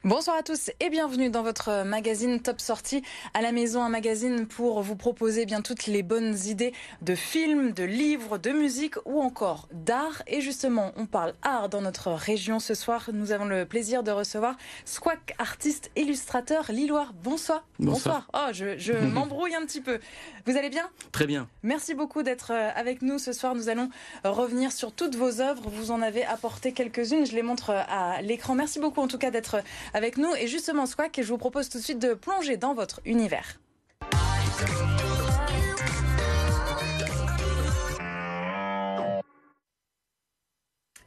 Bonsoir à tous et bienvenue dans votre magazine Top Sortie à la maison, un magazine pour vous proposer bien toutes les bonnes idées de films, de livres, de musique ou encore d'art. Et justement, on parle art dans notre région ce soir. Nous avons le plaisir de recevoir Squack, artiste illustrateur lillois. Bonsoir. Bonsoir. Oh, je m'embrouille un petit peu. Vous allez bien ? Très bien. Merci beaucoup d'être avec nous ce soir. Nous allons revenir sur toutes vos œuvres. Vous en avez apporté quelques-unes. Je les montre à l'écran. Merci beaucoup en tout cas d'être avec nous. Et justement, Squack, je vous propose tout de suite de plonger dans votre univers.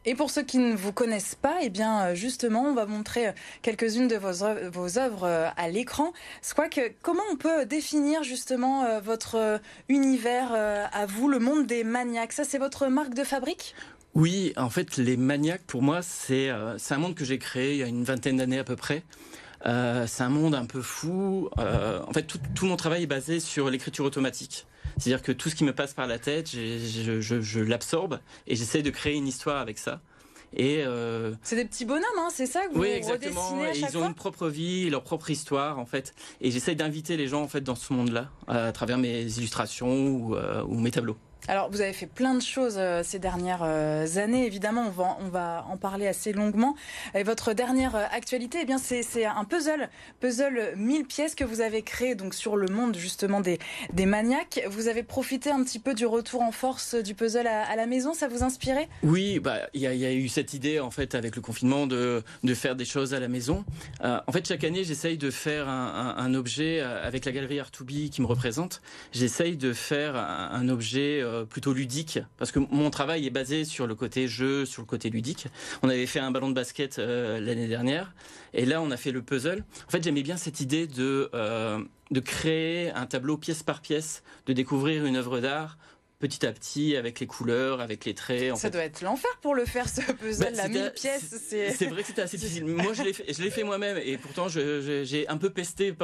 Et pour ceux qui ne vous connaissent pas, eh bien justement, on va montrer quelques-unes de vos œuvres à l'écran. Squack, comment on peut définir justement votre univers à vous, le monde des maniaques ? Ça, c'est votre marque de fabrique ? Oui, en fait, les maniaques, pour moi, c'est un monde que j'ai créé il y a une vingtaine d'années à peu près. C'est un monde un peu fou. En fait, tout mon travail est basé sur l'écriture automatique. C'est-à-dire que tout ce qui me passe par la tête, je l'absorbe et j'essaie de créer une histoire avec ça. Et c'est des petits bonhommes, hein, c'est ça que vous redessinez à chaque fois ? Ils ont une propre vie, leur propre histoire en fait. Et j'essaie d'inviter les gens en fait dans ce monde-là à travers mes illustrations ou mes tableaux. Alors, vous avez fait plein de choses ces dernières années. Évidemment, on va en parler assez longuement. Et votre dernière actualité, eh bien, c'est un puzzle 1000 pièces que vous avez créé donc sur le monde justement des maniaques. Vous avez profité un petit peu du retour en force du puzzle à la maison. Ça vous inspirait ? Oui, il y a eu cette idée en fait avec le confinement de faire des choses à la maison. En fait, chaque année, j'essaye de faire un objet avec la galerie Art2Be qui me représente. J'essaye de faire un objet plutôt ludique, parce que mon travail est basé sur le côté jeu, sur le côté ludique. On avait fait un ballon de basket l'année dernière, et là on a fait le puzzle. En fait, j'aimais bien cette idée de créer un tableau pièce par pièce, de découvrir une œuvre d'art petit à petit, avec les couleurs, avec les traits. Ça doit être l'enfer pour le faire, ce puzzle, 1000 pièces. C'est vrai que c'était assez difficile. Moi, je l'ai fait moi-même, et pourtant, j'ai un peu pesté.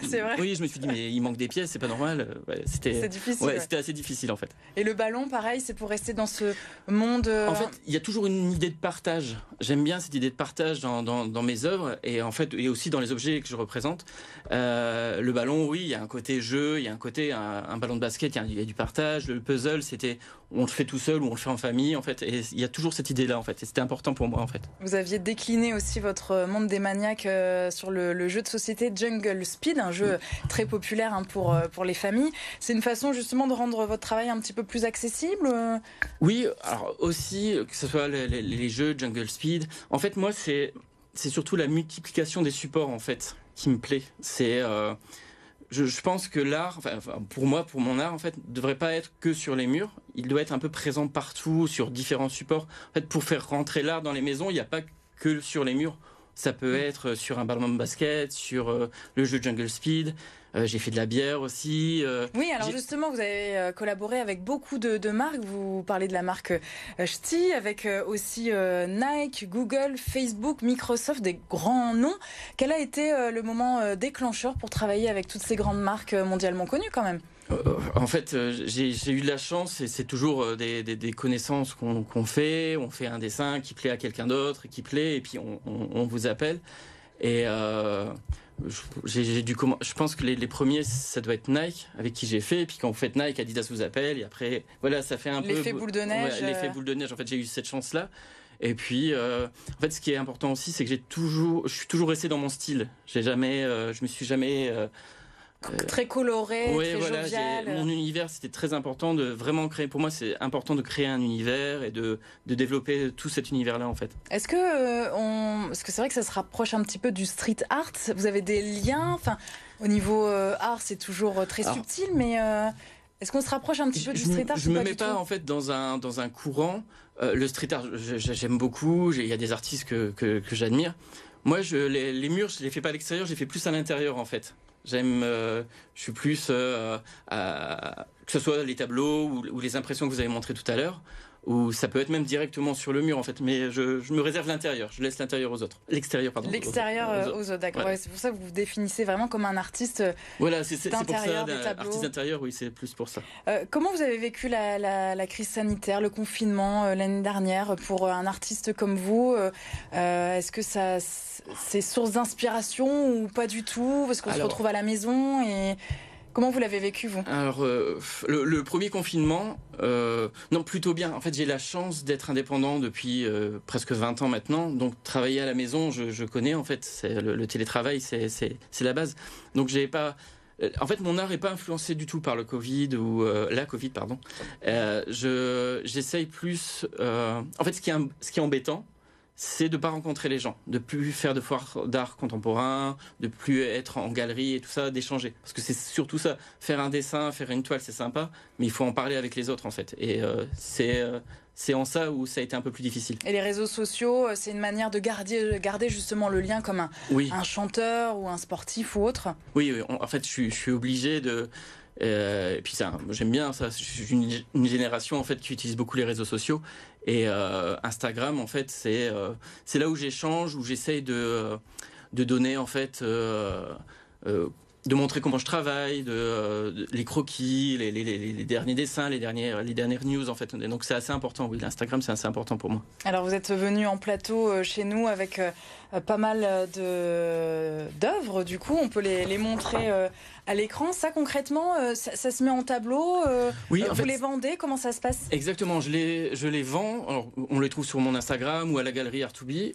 C'est vrai ? Oui, je me suis dit, mais il manque des pièces, c'est pas normal. C'est difficile. Ouais, c'était assez difficile, en fait. Et le ballon, pareil, c'est pour rester dans ce monde... En fait, il y a toujours une idée de partage. J'aime bien cette idée de partage dans mes œuvres, et en fait, et aussi dans les objets que je représente. Le ballon, oui, il y a un côté jeu, il y a un côté un ballon de basket, il y a du partage. Le puzzle, c'était on le fait tout seul ou on le fait en famille en fait, et il y a toujours cette idée là en fait, et c'était important pour moi en fait. Vous aviez décliné aussi votre monde des maniaques sur le jeu de société Jungle Speed, un jeu très populaire pour les familles. C'est une façon justement de rendre votre travail un petit peu plus accessible ? Oui, alors aussi que ce soit les jeux Jungle Speed, en fait moi c'est surtout la multiplication des supports en fait qui me plaît. C'est je pense que l'art, pour mon art, en fait, ne devrait pas être que sur les murs. Il doit être un peu présent partout, sur différents supports. En fait, pour faire rentrer l'art dans les maisons, il n'y a pas que sur les murs. Ça peut être sur un ballon de basket, sur le jeu Jungle Speed. J'ai fait de la bière aussi. Oui, alors justement, vous avez collaboré avec beaucoup de marques. Vous parlez de la marque Ch'ti, avec aussi Nike, Google, Facebook, Microsoft, des grands noms. Quel a été le moment déclencheur pour travailler avec toutes ces grandes marques mondialement connues quand même ? En fait, j'ai eu de la chance, et c'est toujours des connaissances qu'on fait. On fait un dessin qui plaît à quelqu'un d'autre, qui plaît, et puis on vous appelle. Et je pense que les premiers, ça doit être Nike, avec qui j'ai fait. Et puis quand vous faites Nike, Adidas vous appelle. Et après, voilà, ça fait un peu... L'effet boule de neige. Ouais, l'effet boule de neige, en fait, j'ai eu cette chance-là. Et puis, en fait, ce qui est important aussi, c'est que je suis toujours resté dans mon style. Je me suis jamais... très coloré, ouais, très voilà, jovial. Mon univers, c'était très important de vraiment créer. Pour moi, c'est important de créer un univers et de développer tout cet univers-là, en fait. Est-ce que parce que c'est vrai que ça se rapproche un petit peu du street art. Vous avez des liens. Enfin, au niveau art, c'est toujours très subtil, mais est-ce qu'on se rapproche un petit peu du street art ? Je me mets pas en fait dans un courant. Le street art, j'aime beaucoup. Il y a des artistes que j'admire. Moi, les murs, je les fais pas à l'extérieur, je les fais plus à l'intérieur, en fait. Je suis plus que ce soit les tableaux ou les impressions que vous avez montrées tout à l'heure. ou ça peut être même directement sur le mur en fait, mais je me réserve l'intérieur, je laisse l'intérieur aux autres. L'extérieur, pardon. L'extérieur aux autres, d'accord. Voilà. Ouais, c'est pour ça que vous vous définissez vraiment comme un artiste Voilà, c'est pour ça, d'intérieur, des tableaux. artiste d'intérieur, oui, c'est plus pour ça. Comment vous avez vécu la crise sanitaire, le confinement l'année dernière pour un artiste comme vous est-ce que c'est source d'inspiration ou pas du tout? Parce qu'on se retrouve à la maison et... Comment vous l'avez vécu, vous? Alors, le premier confinement, non, plutôt bien. En fait, j'ai la chance d'être indépendant depuis presque 20 ans maintenant. Donc, travailler à la maison, je connais, en fait. Le télétravail, c'est la base. Donc, j'ai pas... En fait, mon art n'est pas influencé du tout par le Covid ou la Covid, pardon. J'essaye plus... En fait, ce qui est embêtant, c'est de ne pas rencontrer les gens, de plus faire de foires d'art contemporain, de plus être en galerie et tout ça, d'échanger. Parce que c'est surtout ça, faire un dessin, faire une toile, c'est sympa, mais il faut en parler avec les autres en fait. Et c'est en ça où ça a été un peu plus difficile. Et les réseaux sociaux, c'est une manière de garder justement le lien comme un chanteur ou un sportif ou autre? Oui, en fait, je suis obligé de... et puis ça, j'aime bien ça. Je suis une génération en fait qui utilise beaucoup les réseaux sociaux et Instagram en fait c'est là où j'échange, où j'essaye de donner en fait de montrer comment je travaille, les croquis, les derniers dessins, les dernières news en fait. Donc c'est assez important. Oui, l'Instagram c'est assez important pour moi. Alors vous êtes venu en plateau chez nous avec pas mal d'œuvres. Du coup, on peut les montrer à l'écran. Ça concrètement, ça se met en tableau. Oui, vous les vendez? Comment ça se passe? Exactement. Je les vends. Alors, on les trouve sur mon Instagram ou à la galerie Art2B.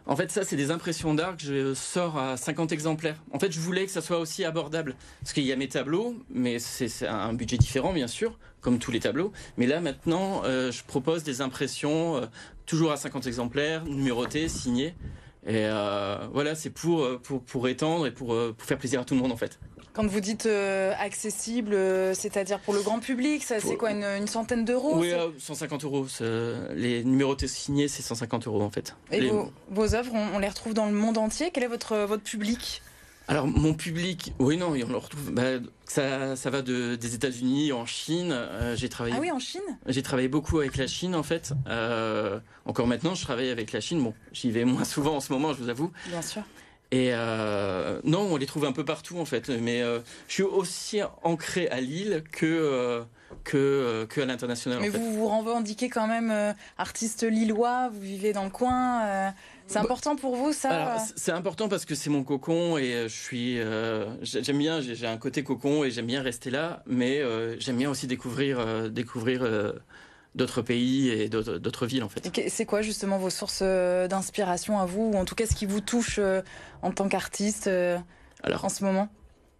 En fait, ça c'est des impressions d'art que je sors à 50 exemplaires. En fait, je voulais que ça soit aussi abordable parce qu'il y a mes tableaux, mais c'est un budget différent bien sûr, comme tous les tableaux. Mais là maintenant, je propose des impressions toujours à 50 exemplaires, numérotées, signées. Et voilà, c'est pour étendre et pour faire plaisir à tout le monde en fait. Quand vous dites accessible, c'est-à-dire pour le grand public, c'est quoi, une centaine d'euros? Oui, 150 euros. Les numérotés signés, c'est 150 euros en fait. Et vos œuvres, on les retrouve dans le monde entier. Quel est votre public? Alors mon public, oui non, on le retrouve. Ça va des États-Unis, en Chine. J'ai travaillé. Ah oui, en Chine. J'ai travaillé beaucoup avec la Chine en fait. Encore maintenant, je travaille avec la Chine. Bon, j'y vais moins souvent en ce moment, je vous avoue. Bien sûr. Et non, on les trouve un peu partout en fait. Mais je suis aussi ancré à Lille que à l'international. Mais en fait. Vous revendiquez quand même artiste lillois. Vous vivez dans le coin. C'est important pour vous, ça? Alors, c'est important parce que c'est mon cocon et j'aime bien, j'ai un côté cocon et j'aime bien rester là, mais j'aime bien aussi découvrir d'autres pays et d'autres villes en fait. C'est quoi justement vos sources d'inspiration à vous, ou en tout cas ce qui vous touche en tant qu'artiste en ce moment?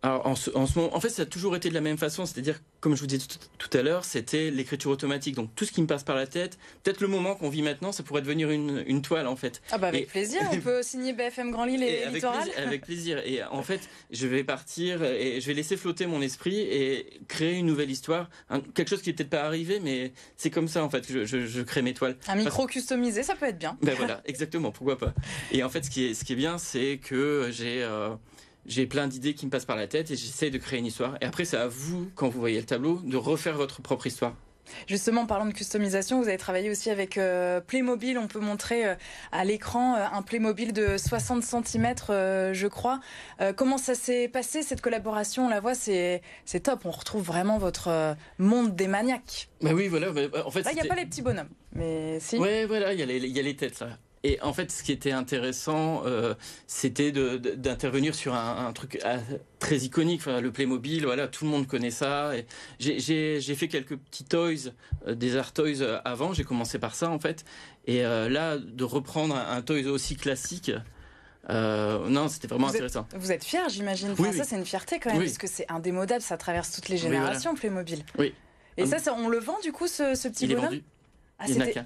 Alors, en ce moment, en fait, ça a toujours été de la même façon, c'est-à-dire, comme je vous disais tout à l'heure, c'était l'écriture automatique. Donc, tout ce qui me passe par la tête, peut-être le moment qu'on vit maintenant, ça pourrait devenir une toile, en fait. Ah bah avec plaisir, on peut signer BFM Grand Lille et Littoral. Avec plaisir. Et en fait, je vais partir et je vais laisser flotter mon esprit et créer une nouvelle histoire. Quelque chose qui n'est peut-être pas arrivé, mais c'est comme ça, en fait, que je crée mes toiles. Un micro customisé, ça peut être bien. Ben voilà, exactement, pourquoi pas. Et en fait, ce qui est bien, c'est que j'ai plein d'idées qui me passent par la tête et j'essaie de créer une histoire. Et après, c'est à vous, quand vous voyez le tableau, de refaire votre propre histoire. Justement, en parlant de customisation, vous avez travaillé aussi avec Playmobil. On peut montrer à l'écran un Playmobil de 60 cm, je crois. Comment ça s'est passé, cette collaboration? On la voit, c'est top. On retrouve vraiment votre monde des maniaques. Bah oui, voilà. En fait, là, il n'y a pas les petits bonhommes, mais si. Ouais, voilà, il y a les têtes, là. Et en fait, ce qui était intéressant, c'était d'intervenir sur un truc très iconique. Enfin, le Playmobil, voilà, tout le monde connaît ça. Et j'ai fait quelques petits toys, des art toys avant. J'ai commencé par ça, en fait. Et là, de reprendre un toy aussi classique, non, c'était vraiment intéressant. Vous êtes fier, j'imagine. Enfin, oui. Ça, c'est une fierté quand même, parce que c'est indémodable. Ça traverse toutes les générations, oui, voilà. Playmobil. Oui. Et ça, on le vend, du coup, ce petit bonhomme? Il est vendu. Ah, c'était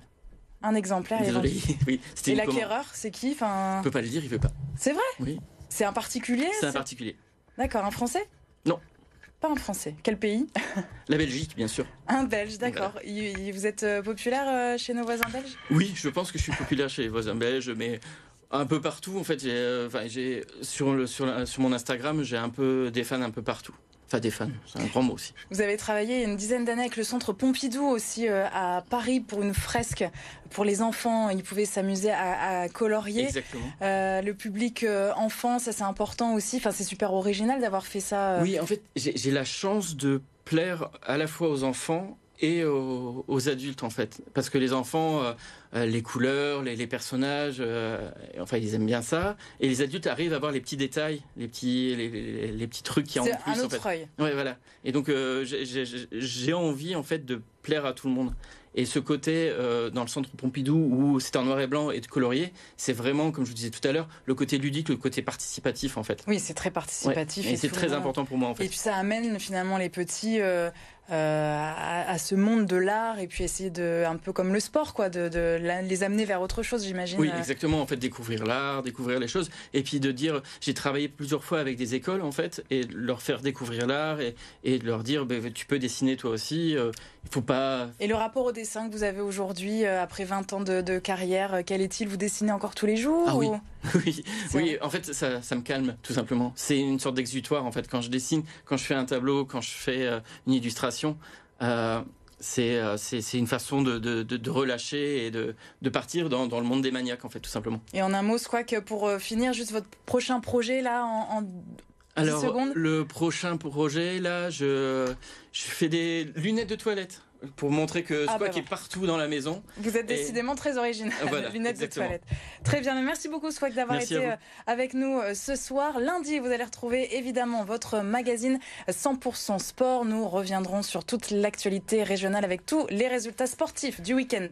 un exemplaire. Désolé. Oui, et l'acquéreur, c'est qui? On peut pas le dire, il veut pas. C'est vrai? Oui. C'est un particulier? C'est un particulier. D'accord, un Français? Non. Pas un Français. Quel pays? La Belgique, bien sûr. Un Belge, d'accord. Voilà. Vous êtes populaire chez nos voisins belges? Oui, je pense que je suis populaire chez les voisins belges, mais un peu partout. En fait, sur mon Instagram, j'ai un peu des fans un peu partout. Enfin, des fans, c'est un grand mot aussi. Vous avez travaillé une dizaine d'années avec le Centre Pompidou aussi à Paris pour une fresque pour les enfants. Ils pouvaient s'amuser à colorier. Exactement. Le public enfant, ça c'est important aussi. Enfin, c'est super original d'avoir fait ça. Oui, en fait, j'ai la chance de plaire à la fois aux enfants et aux adultes, en fait. Parce que les enfants, les couleurs, les personnages, enfin, ils aiment bien ça. Et les adultes arrivent à voir les petits détails, les petits trucs qui en plus. C'est un autre œil. Ouais, voilà. Et donc, j'ai envie, en fait, de plaire à tout le monde. Et ce côté, dans le Centre Pompidou, où c'est en noir et blanc et de colorier, c'est vraiment, comme je vous disais tout à l'heure, le côté ludique, le côté participatif, en fait. Oui, c'est très participatif. Ouais. Et c'est très important pour moi, en fait. Et puis ça amène finalement les petits à ce monde de l'art, et puis essayer un peu comme le sport, quoi, de les amener vers autre chose, j'imagine. Oui, exactement. En fait, découvrir l'art, découvrir les choses, et puis de dire, j'ai travaillé plusieurs fois avec des écoles, en fait, et leur faire découvrir l'art et de leur dire, tu peux dessiner toi aussi. Il faut pas. Et le rapport au dessin que vous avez aujourd'hui, après 20 ans de carrière, quel est-il? Vous dessinez encore tous les jours? Ah oui, oui. En fait, ça me calme, tout simplement. C'est une sorte d'exutoire, en fait. Quand je dessine, quand je fais un tableau, quand je fais une illustration, c'est une façon de relâcher et de partir dans le monde des maniaques, en fait, tout simplement. Et en un mot, Squack, pour finir, juste votre prochain projet, là, en 10 secondes. Le prochain projet, là, je fais des lunettes de toilette pour montrer que Squack est partout dans la maison. Vous êtes décidément très original. Voilà, lunettes exactement. de toilette. Très bien, mais merci beaucoup Squack d'avoir été avec nous ce soir. Lundi, vous allez retrouver évidemment votre magazine 100% sport. Nous reviendrons sur toute l'actualité régionale avec tous les résultats sportifs du week-end.